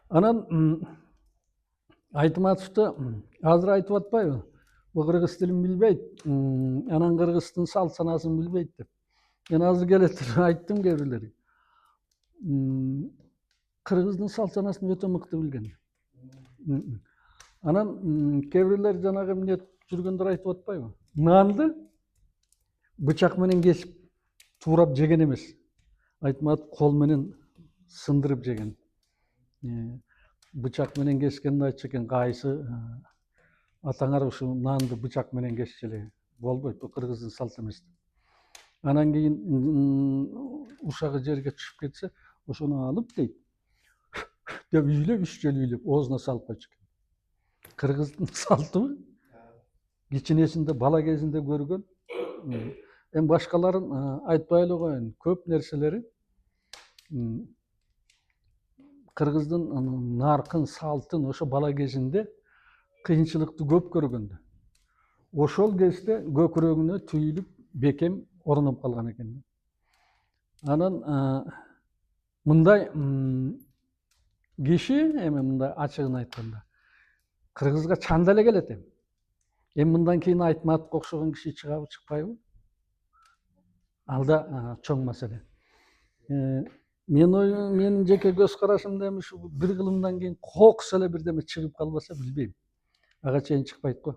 Анан Айтматовду азыр айтып атпайбы? Бул кыргыз тилин билбейт, анан кыргыздын салт санасын билбейт деп. Мен азыр келетип айттым кээ бирлерге. Кыргыздын салт санасын өтө мыкты билген. Анан кээ бирлер жанагы эмне жүргөндөр айтып атпайбы? Нанды бычак менен кесип туурап жеген эмес. Айтматов кол менен сындырып жеген. Бычак менен кескенин айтчу экен, кайсы атаңар ушу нанды бычак менен кесчү эле. Болбойт, бул кыргыздын салты эмес. Анан кийин ушагы жерге түшүп кетсе, ошону алып дейт. Деп үйлөп, 3 жолу үйлөп, оозуна салып койчу экен. Кыргыздын салтыбы? Кичинесинде, бала кезинде көргөн. Эми башкаларын айтпай эле коеюн. Көп нерселери кыргыздын наркын, салтын ошо бала кезинде кыйынчылыкты көп көргөндө. Ошол кезде көкүрөгүнө түйүлүп, бекем орноп калган экен. Анан мындай киши, эми мындай ачыгын айтканда, кыргызга чанда эле келет эми. Эми мындан кийин Айтматовго окшогон киши чыгабы, чыкпайбы? Ал да чоң маселе. Менин жеке көз карашымда эми ушу бир кылымдан кийин кокус эле бирдеме чыгып калбаса билбейм. Ага чейин чыкпайт го.